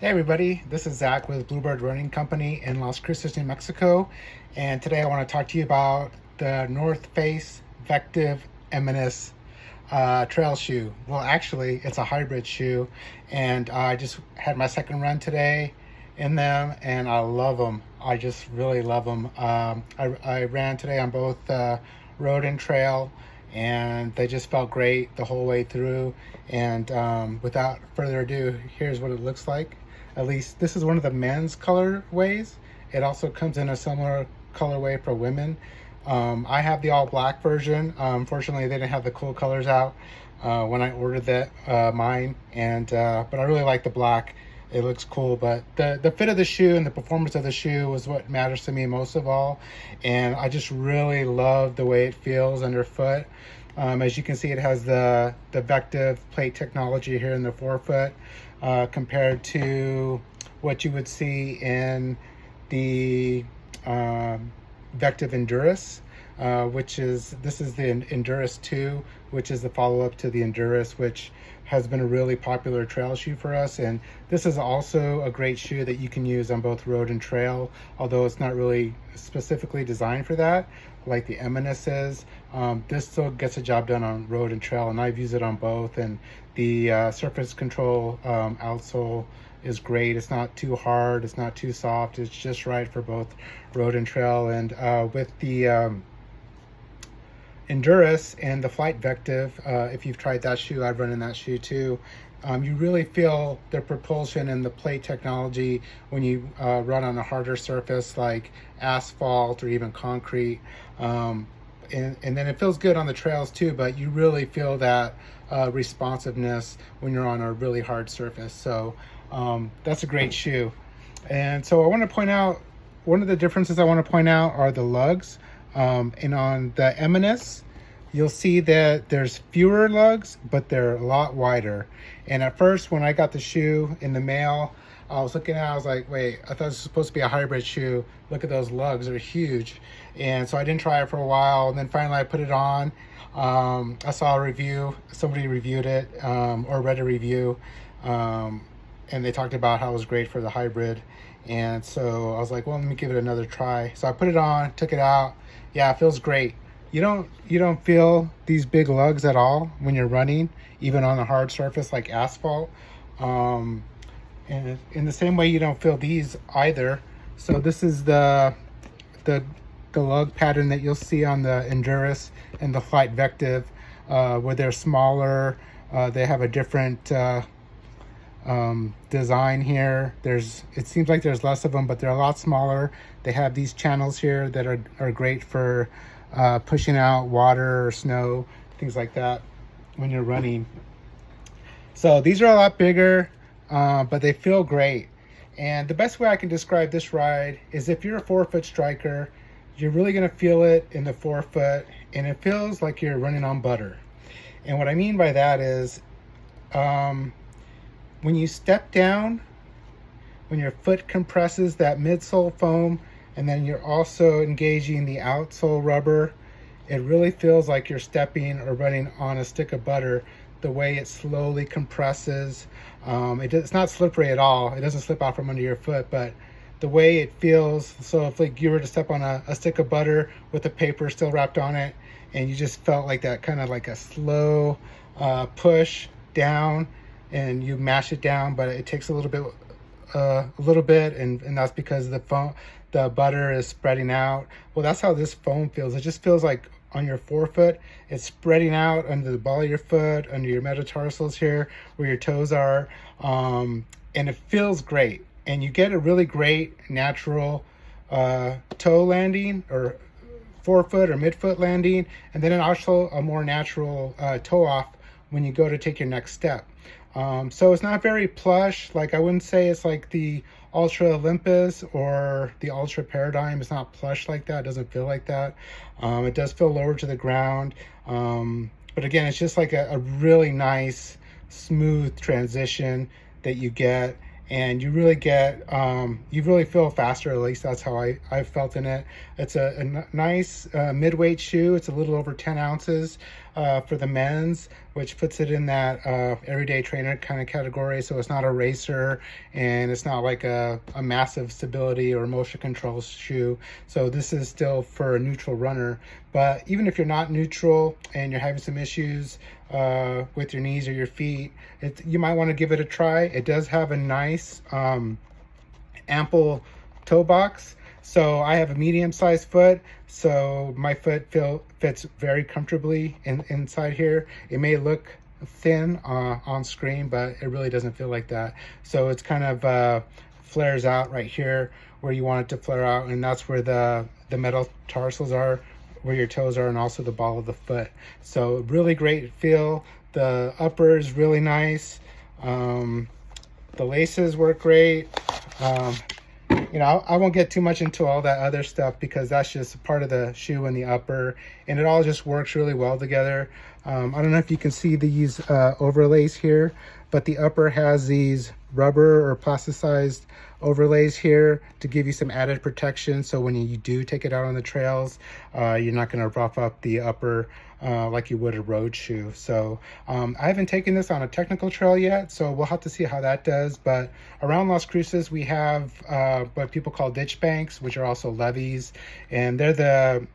Hey everybody, this is Zach with Bluebird Running Company in Las Cruces, New Mexico, and today I want to talk to you about the North Face Vectiv Eminus trail shoe. Well, actually, it's a hybrid shoe, and I just had my second run today in them, and I love them. I just really love them. I ran today on both road and trail, and they just felt great the whole way through. And without further ado, here's what it looks like. At least this is one of the men's colorways. It also comes in a similar colorway for women. I have the all black version. Unfortunately, they didn't have the cool colors out when I ordered mine, and but I really like the black. It looks cool, but the fit of the shoe and the performance of the shoe is what matters to me most of all. And I just really love the way it feels underfoot. As you can see, it has the Vectiv plate technology here in the forefoot, compared to what you would see in the Vectiv Enduris, this is the Enduris 2, which is the follow-up to the Enduris, which has been a really popular trail shoe for us. And this is also a great shoe that you can use on both road and trail, although it's not really specifically designed for that like the Eminus is. This still gets a job done on road and trail, and I've used it on both. And the surface control outsole is great. It's not too hard, it's not too soft, it's just right for both road and trail. And with the Enduris and the Flight Vectiv, if you've tried that shoe, I've run in that shoe too. You really feel the propulsion and the plate technology when you run on a harder surface like asphalt or even concrete. And then it feels good on the trails too, but you really feel that responsiveness when you're on a really hard surface. So that's a great shoe. And so I want to point out, one of the differences I want to point out are the lugs. And on the Eminus, you'll see that there's fewer lugs, but they're a lot wider. And at first, when I got the shoe in the mail, I was looking at it, I was like, wait, I thought this was supposed to be a hybrid shoe. Look at those lugs, they're huge. And so I didn't try it for a while, and then finally I put it on. I saw a review, somebody reviewed it, or read a review, and they talked about how it was great for the hybrid. And so I was like, well, let me give it another try. So I put it on, took it out. Yeah, it feels great. You don't feel these big lugs at all when you're running, even on a hard surface like asphalt. And in the same way, you don't feel these either. So this is the lug pattern that you'll see on the Enduris and the Flight Vectiv, where they're smaller. They have a different design here. It seems like there's less of them, but they're a lot smaller. They have these channels here that are great for pushing out water or snow, things like that when you're running. So these are a lot bigger, but they feel great. And the best way I can describe this ride is if you're a forefoot striker, you're really going to feel it in the forefoot, and it feels like you're running on butter. And what I mean by that is when you step down, when your foot compresses that midsole foam, and then you're also engaging the outsole rubber, it really feels like you're stepping or running on a stick of butter, the way it slowly compresses. It's not slippery at all. It doesn't slip out from under your foot, but the way it feels, so if like you were to step on a stick of butter with the paper still wrapped on it, and you just felt like that kind of like a slow push down, and you mash it down, but it takes a little bit, and that's because the butter is spreading out. Well, that's how this foam feels. It just feels like on your forefoot, it's spreading out under the ball of your foot, under your metatarsals here, where your toes are, and it feels great. And you get a really great natural toe landing, or forefoot or midfoot landing, and then also a more natural toe off when you go to take your next step. So it's not very plush. Like, I wouldn't say it's like the Ultra Olympus or the Ultra Paradigm. It's not plush like that. It doesn't feel like that. It does feel lower to the ground. But again, it's just like a really nice, smooth transition that you get. And you really you really feel faster. At least that's how I felt in it. It's a nice mid-weight shoe. It's a little over 10 ounces for the men's, which puts it in that everyday trainer kind of category. So it's not a racer, and it's not like a massive stability or motion control shoe. So this is still for a neutral runner. But even if you're not neutral and you're having some issues with your knees or your feet, you might want to give it a try. It does have a nice ample toe box. So I have a medium-sized foot, so my foot fits very comfortably inside here. It may look thin on screen, but it really doesn't feel like that. So it's kind of flares out right here where you want it to flare out, and that's where the metal tarsals are, where your toes are, and also the ball of the foot. So really great feel. The upper is really nice. The laces work great. You know, I won't get too much into all that other stuff because that's just part of the shoe and the upper, and it all just works really well together. I don't know if you can see these overlays here, but the upper has these rubber or plasticized overlays here to give you some added protection. So when you do take it out on the trails, you're not going to rough up the upper like you would a road shoe. So I haven't taken this on a technical trail yet, so we'll have to see how that does. But around Las Cruces, we have what people call ditch banks, which are also levees, and they're the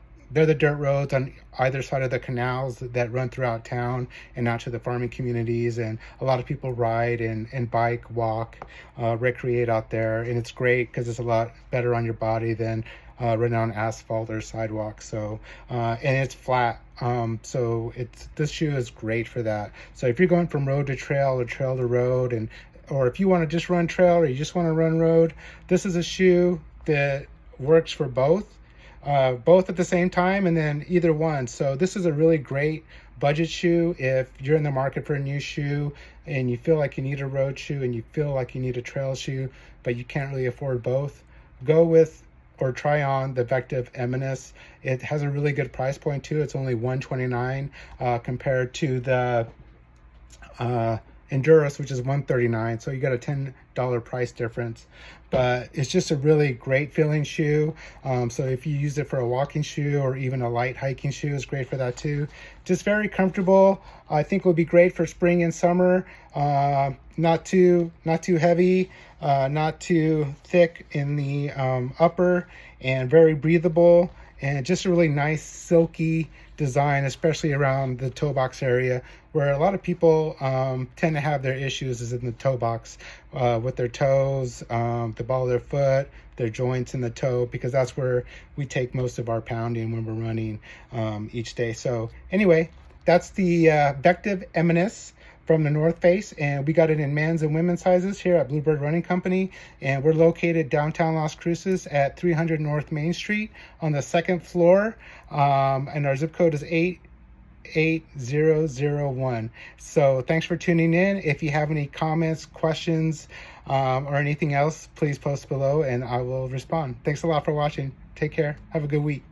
dirt roads on either side of the canals that run throughout town and out to the farming communities. And a lot of people ride and bike, walk, recreate out there. And it's great because it's a lot better on your body than running on asphalt or sidewalk. So, and it's flat. So this shoe is great for that. So if you're going from road to trail or trail to road, or if you want to just run trail or you just want to run road, this is a shoe that works for both at the same time, and then either one. So this is a really great budget shoe if you're in the market for a new shoe and you feel like you need a road shoe and you feel like you need a trail shoe, but you can't really afford both. Go with or try on the Vectiv Eminus. It has a really good price point too. It's only $129 compared to the Enduris, which is $139. So you got a $10 price difference, but it's just a really great feeling shoe. So if you use it for a walking shoe or even a light hiking shoe, it's great for that too. Just very comfortable. I think will be great for spring and summer. Not too heavy, not too thick in the upper, and very breathable, and just a really nice silky design, especially around the toe box area, where a lot of people tend to have their issues is in the toe box with their toes, the ball of their foot, their joints in the toe, because that's where we take most of our pounding when we're running each day. So anyway, that's the Vectiv Eminus from the North Face, and we got it in men's and women's sizes here at Bluebird Running Company, and we're located downtown Las Cruces at 300 North Main Street on the 2nd floor, and our zip code is 88001. So thanks for tuning in. If you have any comments, questions, or anything else, please post below and I will respond. Thanks a lot for watching. Take care. Have a good week.